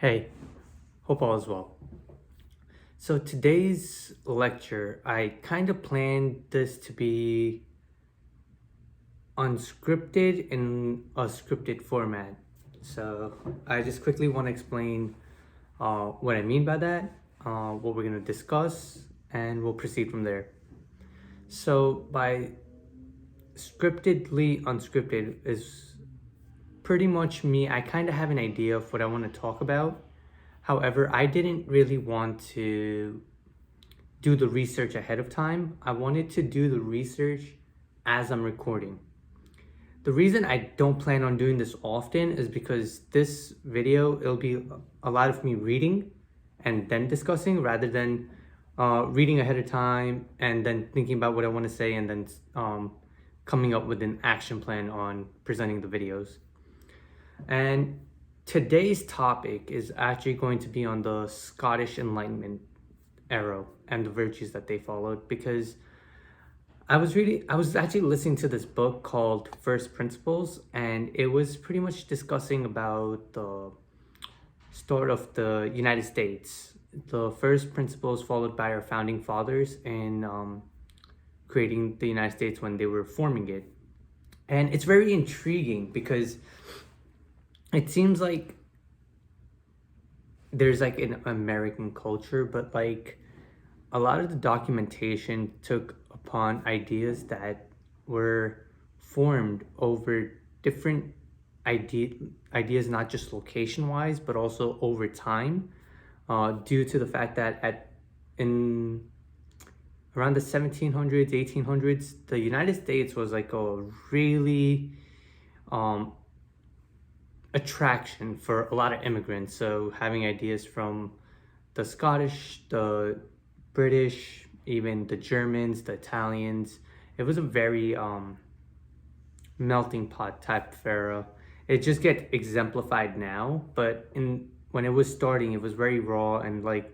Hey, hope all is well. So today's lecture, I kind of planned this to be unscripted in a scripted format. So I just quickly want to explain what I mean by that, what we're going to discuss, and we'll proceed from there. So by scriptedly unscripted is pretty much me. I kind of have an idea of what I want to talk about. However, I didn't really want to do the research ahead of time. I wanted to do the research as I'm recording. The reason I don't plan on doing this often is because this video, it'll be a lot of me reading and then discussing rather than reading ahead of time and then thinking about what I want to say and then coming up with an action plan on presenting the videos. And today's topic is actually going to be on the Scottish Enlightenment era and the virtues that they followed, because I was actually listening to this book called First Principles, and it was pretty much discussing about the start of the United States, the first principles followed by our founding fathers in creating the United States when they were forming it. And it's very intriguing because it seems like there's like an American culture, but like a lot of the documentation took upon ideas that were formed over different ideas, not just location wise, but also over time, due to the fact that in around the 1700s, 1800s, the United States was like a really attraction for a lot of immigrants. So having ideas from the Scottish, the British, even the Germans, the Italians, it was a very melting pot type of era. It just gets exemplified now, but when it was starting, it was very raw, and like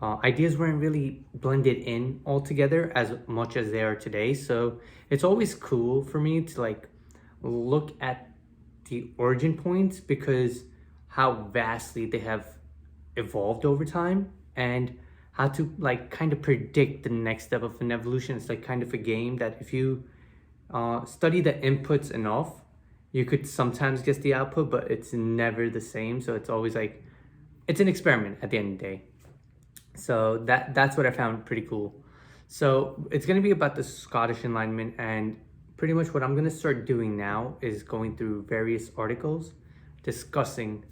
ideas weren't really blended in all together as much as they are today. So it's always cool for me to like look at the origin points, because how vastly they have evolved over time and how to like kind of predict the next step of an evolution. It's like kind of a game that if you study the inputs enough, you could sometimes guess the output, but it's never the same. So it's always like, it's an experiment at the end of the day. So that's what I found pretty cool. So it's going to be about the Scottish Enlightenment, and pretty much what I'm going to start doing now is going through various articles discussing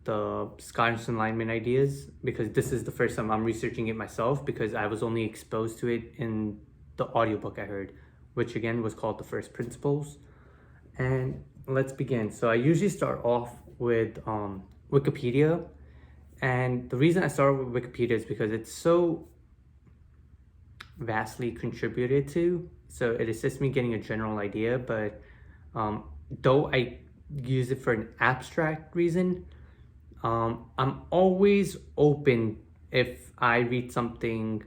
the Scottish Enlightenment ideas, because this is the first time I'm researching it myself, because I was only exposed to it in the audiobook I heard, which again was called The First Principles. And let's begin. So I usually start off with Wikipedia, and the reason I start with Wikipedia is because it's so vastly contributed to, so it assists me getting a general idea. But though I use it for an abstract reason, I'm always open if I read something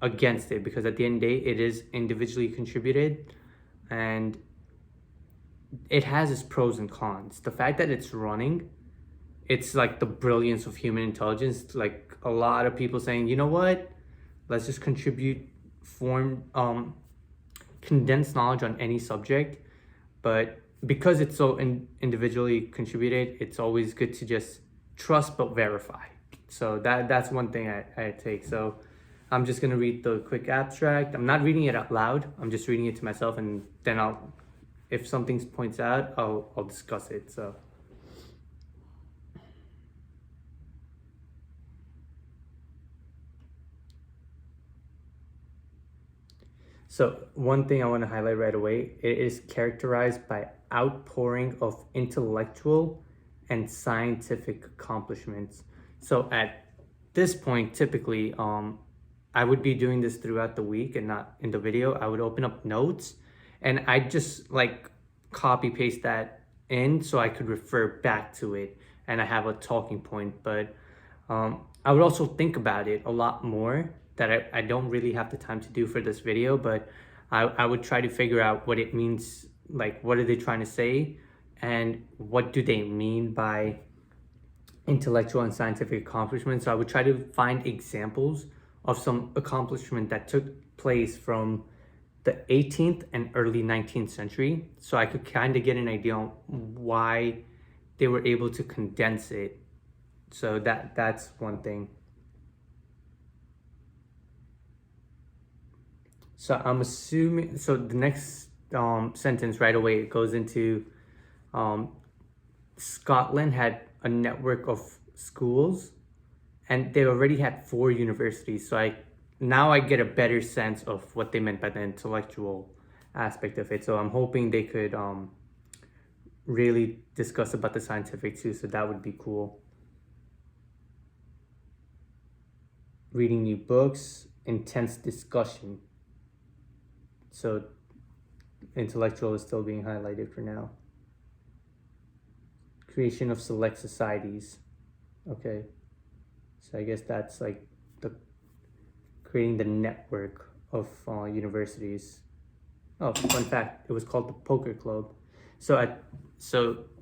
against it, because at the end of the day, it is individually contributed and it has its pros and cons. The fact that it's running, it's like the brilliance of human intelligence. Like a lot of people saying, you know what, let's just contribute condensed knowledge on any subject. But because it's so individually contributed, it's always good to just trust but verify. So that's one thing I take. So I'm just gonna read the quick abstract. I'm not reading it out loud, I'm just reading it to myself, and then if something points out, I'll discuss it. So one thing I want to highlight right away, it is characterized by outpouring of intellectual and scientific accomplishments. So at this point, typically, I would be doing this throughout the week and not in the video. I would open up notes and I just like copy paste that in so I could refer back to it and I have a talking point. But I would also think about it a lot more, that I don't really have the time to do for this video, but I would try to figure out what it means, like what are they trying to say and what do they mean by intellectual and scientific accomplishments. So I would try to find examples of some accomplishment that took place from the 18th and early 19th century, so I could kind of get an idea on why they were able to condense it. So that's one thing. So I'm assuming, so the next sentence right away, it goes into Scotland had a network of schools, and they already had 4 universities. So now I get a better sense of what they meant by the intellectual aspect of it. So I'm hoping they could really discuss about the scientific too. So that would be cool. Reading new books, intense discussion. So intellectual is still being highlighted for now. Creation of select societies. Okay. So I guess that's like creating the network of universities. Oh, fun fact, it was called the Poker Club. So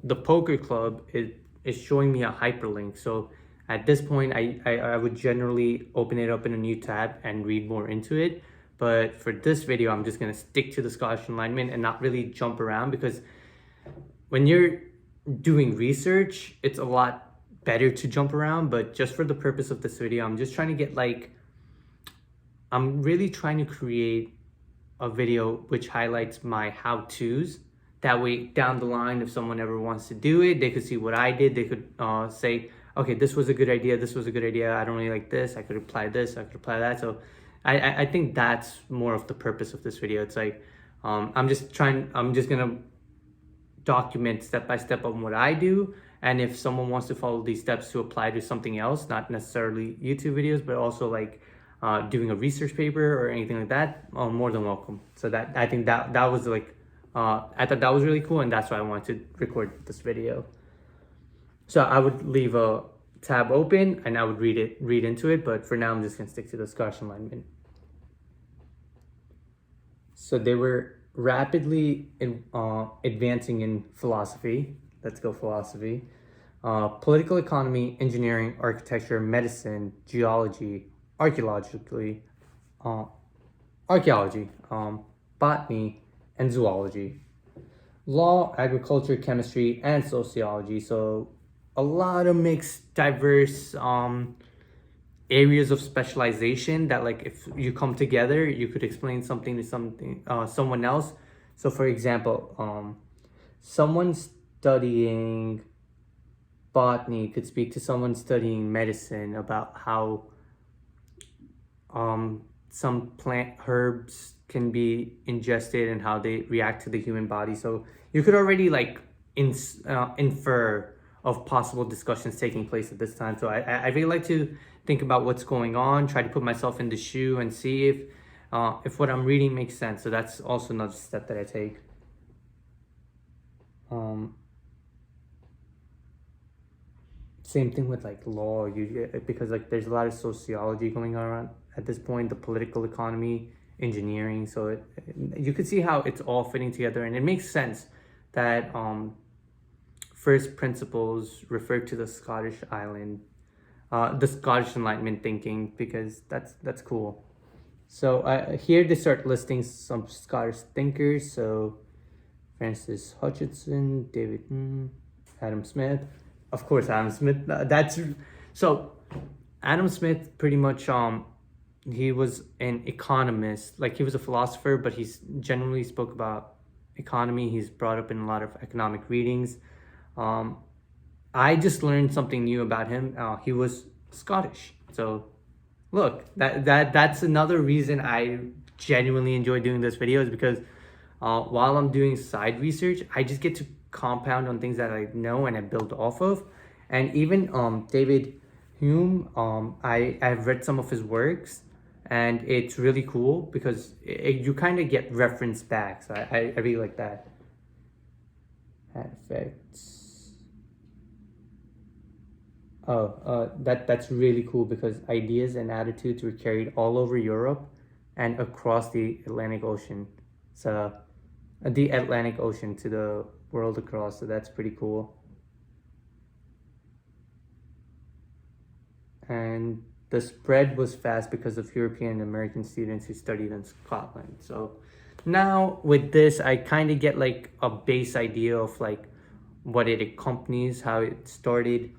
the Poker Club is showing me a hyperlink. So at this point, I would generally open it up in a new tab and read more into it. But for this video, I'm just gonna stick to the Scottish Enlightenment and not really jump around, because when you're doing research, it's a lot better to jump around. But just for the purpose of this video, I'm just trying to get I'm really trying to create a video which highlights my how-tos. That way, down the line, if someone ever wants to do it, they could see what I did. They could say, okay, this was a good idea. This was a good idea. I don't really like this. I could apply this. I could apply that. So I think that's more of the purpose of this video. It's like, I'm just gonna document step by step on what I do. And if someone wants to follow these steps to apply to something else, not necessarily YouTube videos, but also like doing a research paper or anything like that, more than welcome. So I think that was like, I thought that was really cool, and that's why I wanted to record this video. So I would leave a tab open and I would read into it, but for now I'm just gonna stick to the Scottish Enlightenment. So they were rapidly advancing in philosophy. Let's go philosophy. Political economy, engineering, architecture, medicine, geology, archaeology, botany, and zoology. Law, agriculture, chemistry, and sociology. So a lot of mixed, diverse areas of specialization that, like, if you come together, you could explain something to someone else. So for example, someone studying botany could speak to someone studying medicine about how some plant herbs can be ingested and how they react to the human body. So you could already like infer of possible discussions taking place at this time. So I really like to think about what's going on, try to put myself in the shoe and see if what I'm reading makes sense. So that's also another step that I take. Same thing with like law, because like there's a lot of sociology going on at this point, the political economy, engineering. So you could see how it's all fitting together, and it makes sense that first principles refer to the Scottish the Scottish Enlightenment thinking, because that's cool. So here they start listing some Scottish thinkers. So Francis Hutcheson, David, Adam Smith. Of course, Adam Smith. So Adam Smith pretty much he was an economist. Like, he was a philosopher, but he's generally spoke about economy. He's brought up in a lot of economic readings. I just learned something new about him. He was Scottish. So look, that's another reason I genuinely enjoy doing this video, is because while I'm doing side research, I just get to compound on things that I know and I build off of. And even David Hume, I've read some of his works, and it's really cool because you kind of get reference back. So I really like that. Effects. That's really cool, because ideas and attitudes were carried all over Europe and across the Atlantic Ocean. So the Atlantic Ocean to the world across. So that's pretty cool. and the spread was fast because of European and American students who studied in Scotland. So now with this, I kind of get like a base idea of like what it accompanies, how it started,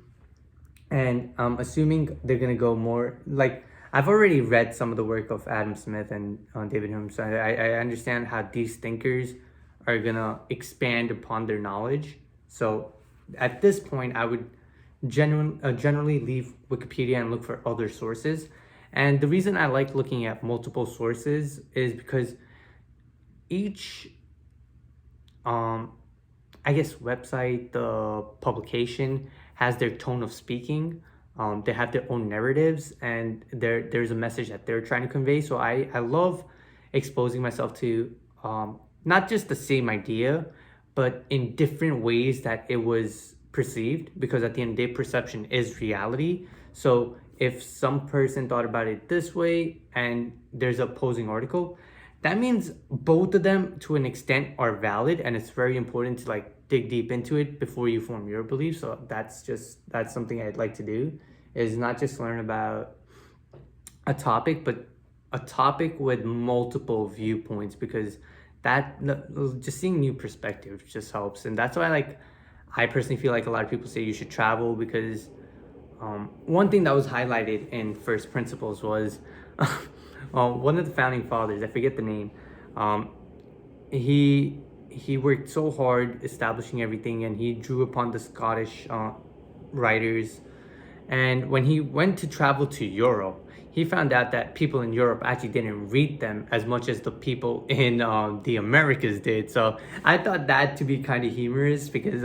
and I'm assuming they're gonna go more like I've already read some of the work of Adam Smith and David Hume, so I understand how these thinkers are gonna expand upon their knowledge. So at this point, I would generally leave Wikipedia and look for other sources. And the reason I like looking at multiple sources is because each I guess website, the publication has their tone of speaking. They have their own narratives, and there's a message that they're trying to convey. So I love exposing myself to not just the same idea, but in different ways that it was perceived. Because at the end of the day, perception is reality. So if some person thought about it this way, and there's a opposing article, that means both of them to an extent are valid, and it's very important to like dig deep into it before you form your beliefs. So that's something I'd like to do, is not just learn about a topic, but a topic with multiple viewpoints, because that just seeing new perspectives just helps. And that's why like I personally feel like a lot of people say you should travel, because one thing that was highlighted in First Principles was one of the founding fathers, I forget the name, he worked so hard establishing everything, and he drew upon the Scottish writers. And when he went to travel to Europe, he found out that people in Europe actually didn't read them as much as the people in the Americas did. So I thought that to be kind of humorous, because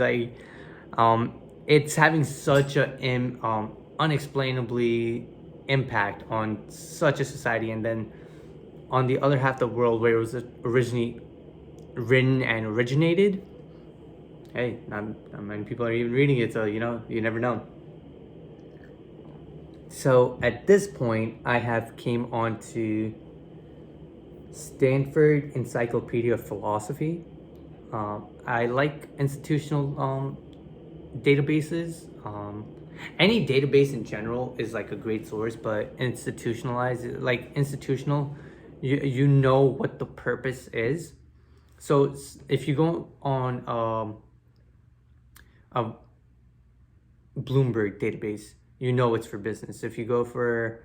it's having such a unexplainably impact on such a society. And then on the other half of the world where it was originally written and originated, hey, not many people are even reading it, so you never know. So at this point, I have came on to Stanford Encyclopedia of Philosophy. I like institutional databases. Any database in general is like a great source, but institutional, you know what the purpose is. So if you go on a Bloomberg database, you know it's for business. If you go for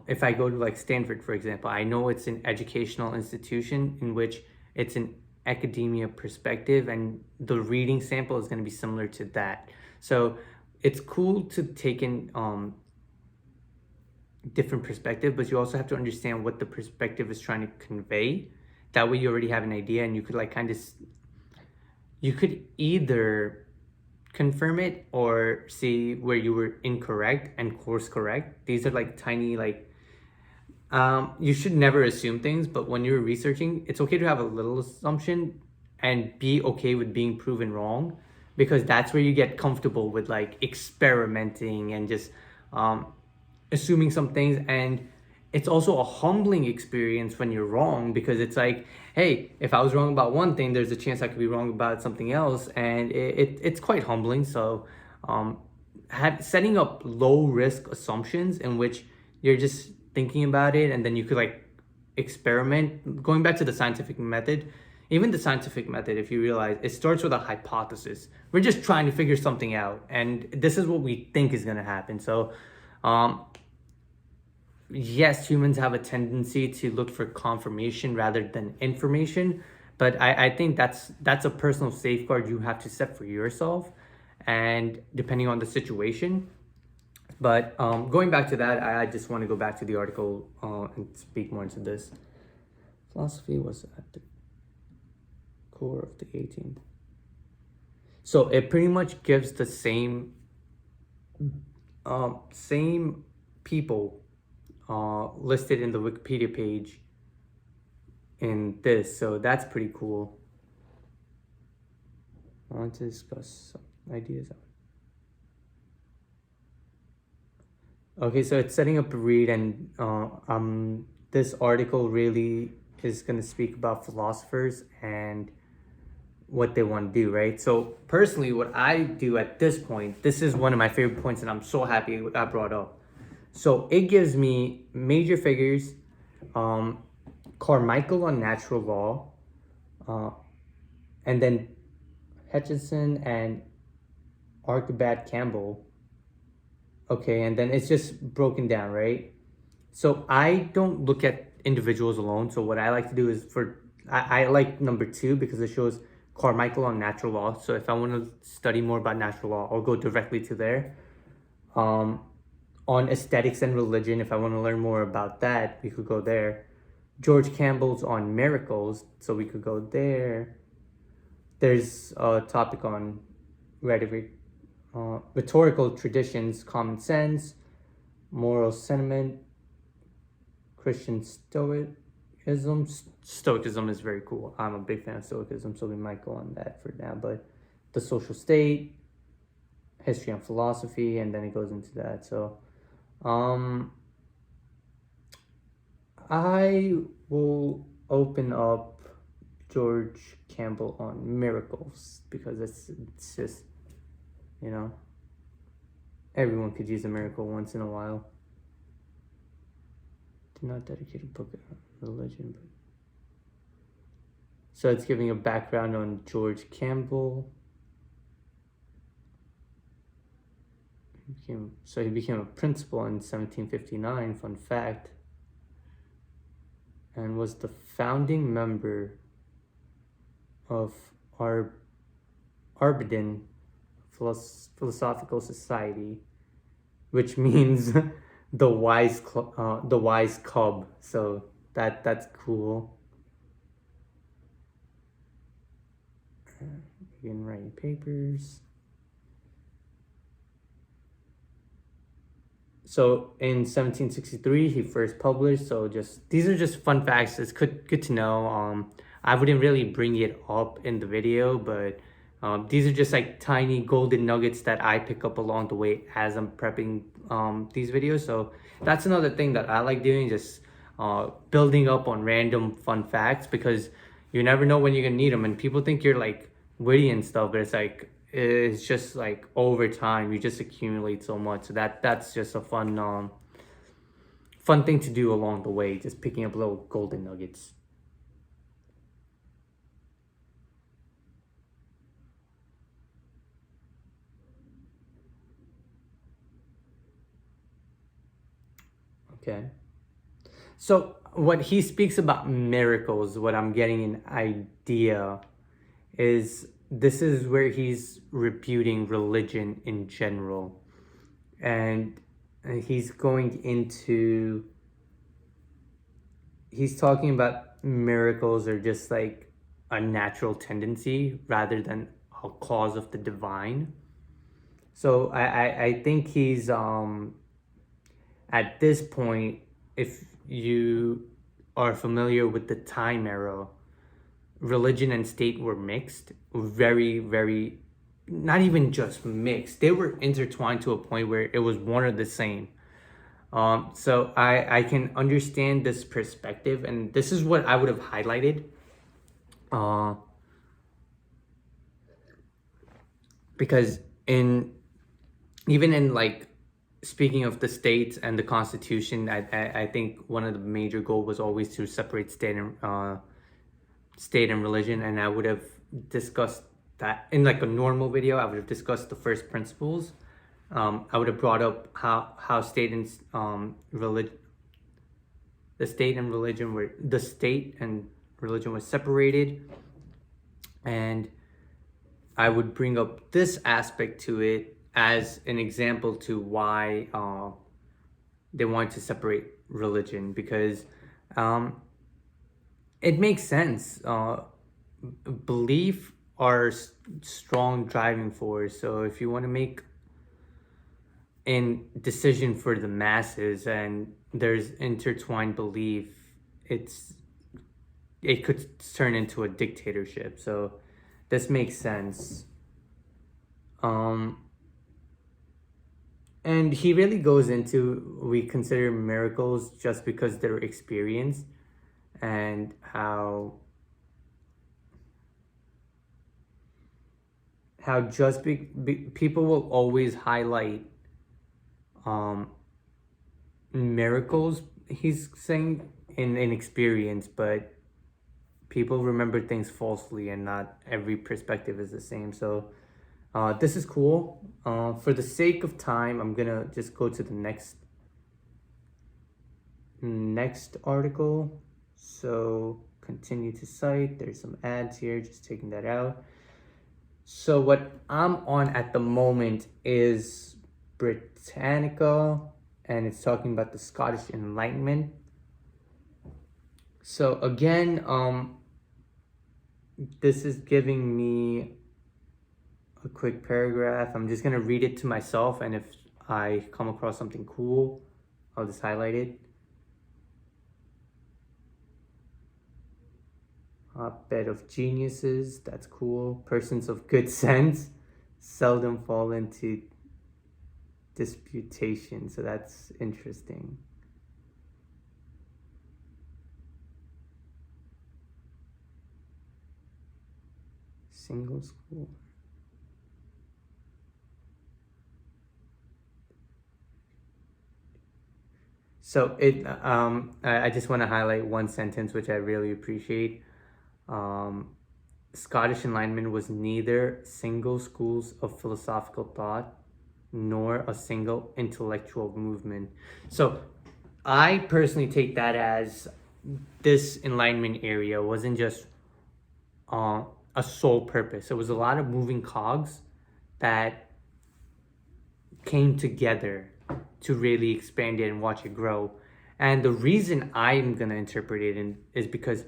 if I go to like Stanford, for example, I know it's an educational institution in which it's an academia perspective, and the reading sample is going to be similar to that. So it's cool to take in different perspective, but you also have to understand what the perspective is trying to convey. That way you already have an idea, and you could like you could either confirm it or see where you were incorrect and course correct. These are like tiny you should never assume things, but when you're researching, it's okay to have a little assumption and be okay with being proven wrong, because that's where you get comfortable with like experimenting and just assuming some things. And it's also a humbling experience when you're wrong, because it's like, hey, if I was wrong about one thing, there's a chance I could be wrong about something else, and it's quite humbling. So setting up low risk assumptions in which you're just thinking about it, and then you could like experiment. Going back to the scientific method, even the scientific method, if you realize, it starts with a hypothesis. We're just trying to figure something out, and this is what we think is going to happen. So yes, humans have a tendency to look for confirmation rather than information, but I think that's a personal safeguard you have to set for yourself, and depending on the situation. But going back to that, I just want to go back to the article and speak more into this. Philosophy was at the core of the 18th. So it pretty much gives the same people listed in the Wikipedia page in this. So that's pretty cool. I want to discuss some ideas. Okay, so it's setting up a read, and this article really is going to speak about philosophers and what they want to do, right? So personally, what I do at this point, this is one of my favorite points, and I'm so happy I brought up. So it gives me major figures, um, Carmichael on natural law, uh, and then Hutchinson and Archibald Campbell. Okay, and then it's just broken down, right? So I don't look at individuals alone. So what I like to do is I like number two because it shows Carmichael on natural law. So if I want to study more about natural law, I'll go directly to there. Um, on aesthetics and religion, if I want to learn more about that, we could go there. George Campbell's on miracles, so we could go there. There's a topic on rhetoric, rhetorical traditions, common sense, moral sentiment, Christian Stoicism. Stoicism is very cool. I'm a big fan of Stoicism, so we might go on that for now. But the social state, history and philosophy, and then it goes into that. So, I will open up George Campbell on miracles because it's just, you know, everyone could use a miracle once in a while. Do not dedicate a book on religion, but so it's giving a background on George Campbell. He became a principal in 1759, fun fact, and was the founding member of Arbidin Philosophical Society, which means the wise cub. So that's cool. Begin writing papers. So in 1763, he first published. So these are just fun facts. It's good to know. I wouldn't really bring it up in the video, but these are just like tiny golden nuggets that I pick up along the way as I'm prepping these videos. So that's another thing that I like doing, just building up on random fun facts, because you never know when you're gonna need them. And people think you're like witty and stuff, but it's just like over time you just accumulate so much. So that's just a fun thing to do along the way, just picking up little golden nuggets. Okay. So what he speaks about miracles, what I'm getting an idea is this is where he's refuting religion in general. And he's talking about miracles are just like a natural tendency rather than a cause of the divine. So I think he's at this point, if you are familiar with the time era, religion and state were mixed, very, very, not even just mixed. They were intertwined to a point where it was one or the same. So I can understand this perspective, and this is what I would have highlighted. Because even in like, speaking of the states and the Constitution, I think one of the major goals was always to separate state and religion, and I would have discussed that in like a normal video. I would have discussed the first principles. I would have brought up how state and religion, the state and religion were separated, and I would bring up this aspect to it as an example to why they want to separate religion, because it makes sense. Belief are strong driving force. So if you want to make a decision for the masses and there's intertwined belief, it could turn into a dictatorship. So this makes sense. And he really goes into, we consider miracles just because they're experienced, and how people will always highlight miracles, he's saying, in experience, but people remember things falsely and not every perspective is the same. So this is cool. For the sake of time, I'm gonna just go to the next article. So continue to cite. There's some ads here, just taking that out. So what I'm on at the moment is Britannica, and it's talking about the Scottish Enlightenment. So again, this is giving me a quick paragraph. I'm just gonna read it to myself, and if I come across something cool, I'll just highlight it. Hotbed of geniuses, that's cool. Persons of good sense seldom fall into disputation, so that's interesting. Single school. So I just want to highlight one sentence which I really appreciate. Scottish Enlightenment was neither single schools of philosophical thought nor a single intellectual movement. So I personally take that as this Enlightenment area wasn't just a sole purpose. It was a lot of moving cogs that came together to really expand it and watch it grow. And the reason I'm gonna interpret it is because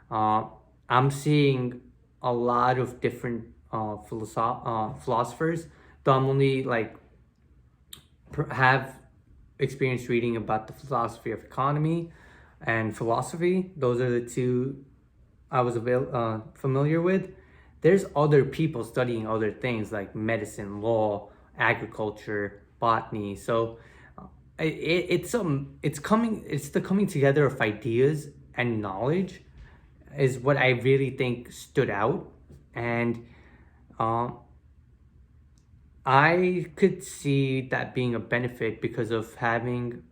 I'm seeing a lot of different philosophers. Though I'm only like have experience reading about the philosophy of economy and philosophy. Those are the two I was familiar with. There's other people studying other things like medicine, law, agriculture, botany. So it's the coming together of ideas and knowledge is what I really think stood out. And I could see that being a benefit because of having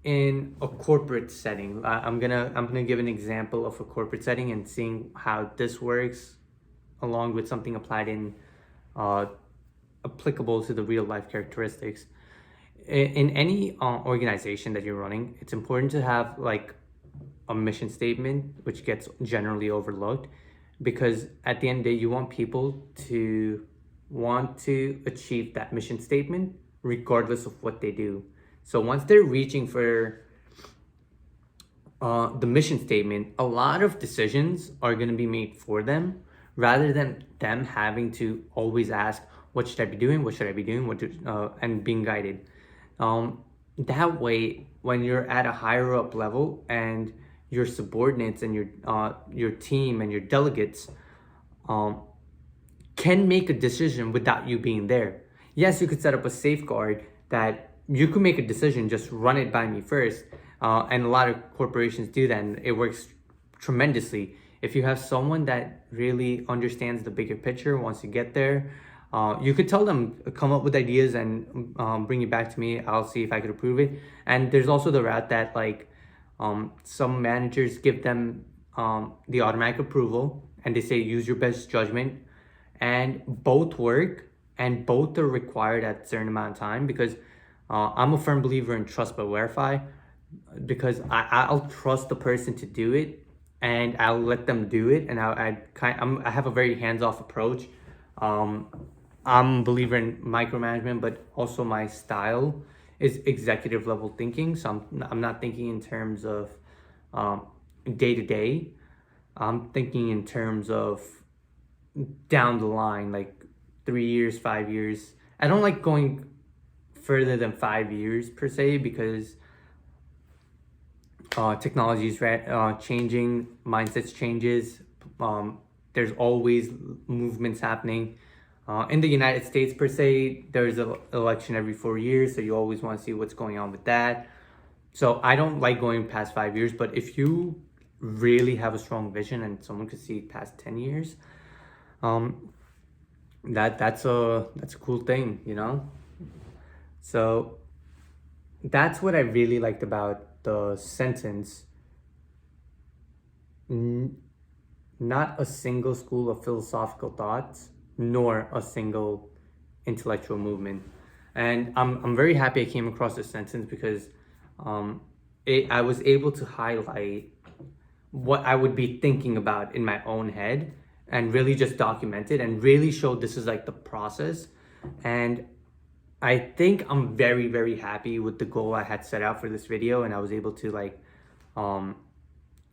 in a corporate setting. I'm gonna give an example of a corporate setting and seeing how this works along with something applied in applicable to the real life characteristics. In any organization that you're running, it's important to have like a mission statement, which gets generally overlooked, because at the end of the day, you want people to want to achieve that mission statement regardless of what they do. So once they're reaching for the mission statement, a lot of decisions are going to be made for them rather than them having to always ask, what should I be doing? What should I be doing? And being guided. That way, when you're at a higher up level and your subordinates and your team and your delegates can make a decision without you being there. Yes, you could set up a safeguard that you could make a decision, just run it by me first. And a lot of corporations do that, and it works tremendously. If you have someone that really understands the bigger picture, once you get there, you could tell them, come up with ideas and bring it back to me. I'll see if I could approve it. And there's also the route that like some managers give them the automatic approval and they say use your best judgment, and both work and both are required at a certain amount of time, because I'm a firm believer in trust but verify, because I'll trust the person to do it and I'll let them do it, and I have a very hands-off approach. I'm a believer in micromanagement, but also my style is executive level thinking. So I'm not thinking in terms of day to day. I'm thinking in terms of down the line, like 3 years, 5 years. I don't like going further than 5 years per se, because technology is changing, mindsets changes. There's always movements happening. In the United States per se, there's an election every 4 years, so you always want to see what's going on with that. So I don't like going past 5 years, but if you really have a strong vision and someone could see past 10 years, that's a cool thing, you know? So that's what I really liked about the sentence. Not a single school of philosophical thoughts, nor a single intellectual movement. And I'm very happy I came across this sentence because I was able to highlight what I would be thinking about in my own head and really just document it and really show this is like the process. And I think I'm very, very happy with the goal I had set out for this video, and I was able to like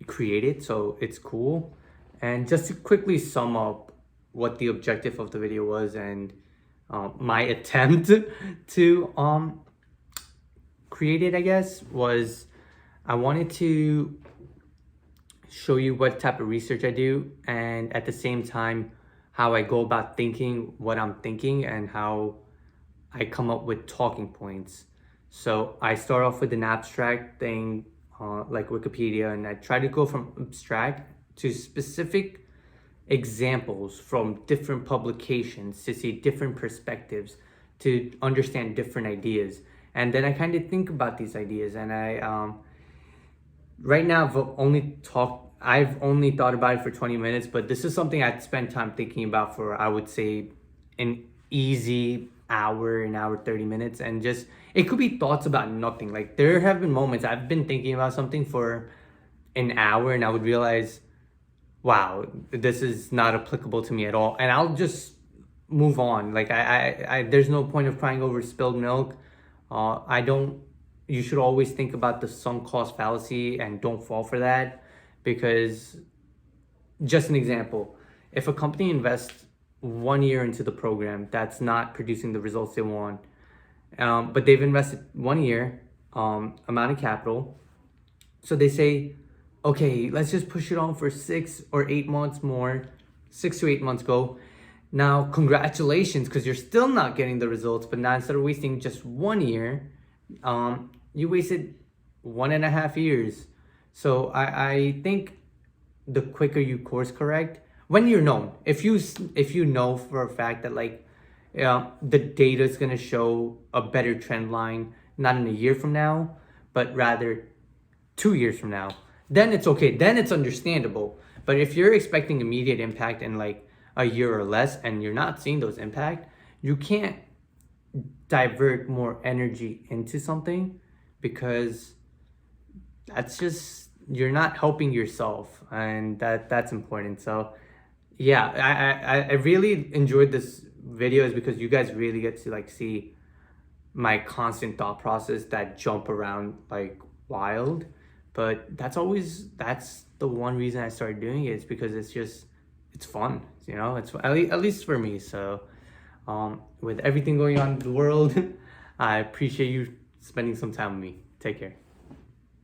create it, so it's cool. And just to quickly sum up what the objective of the video was and my attempt to create it, I guess, was I wanted to show you what type of research I do, and at the same time how I go about thinking what I'm thinking and how I come up with talking points. So I start off with an abstract thing like Wikipedia, and I try to go from abstract to specific examples from different publications to see different perspectives, to understand different ideas. And then I kind of think about these ideas, and I right now I've only thought about it for 20 minutes, but this is something I'd spent time thinking about for, I would say, an easy an hour 30 minutes. And just, it could be thoughts about nothing. Like there have been moments I've been thinking about something for an hour and I would realize, wow, this is not applicable to me at all, and I'll just move on. Like I there's no point of crying over spilled milk. You should always think about the sunk cost fallacy and don't fall for that, because just an example, if a company invests 1 year into the program that's not producing the results they want, but they've invested 1 year amount of capital, so they say, okay, let's just push it on for 6 or 8 months more. 6 to 8 months go. Now, congratulations, because you're still not getting the results, but now instead of wasting just 1 year, you wasted 1.5 years. So I think the quicker you course correct, when you're known, if you know for a fact that like the data is going to show a better trend line, not in a year from now, but rather 2 years from now, then it's okay, then it's understandable. But if you're expecting immediate impact in like a year or less and you're not seeing those impact, you can't divert more energy into something, because that's just, you're not helping yourself, and that's important. So yeah, I really enjoyed this video is because you guys really get to like see my constant thought process that jump around like wild. But that's the one reason I started doing it, is because it's fun, you know, it's at least for me. So with everything going on in the world, I appreciate you spending some time with me. Take care.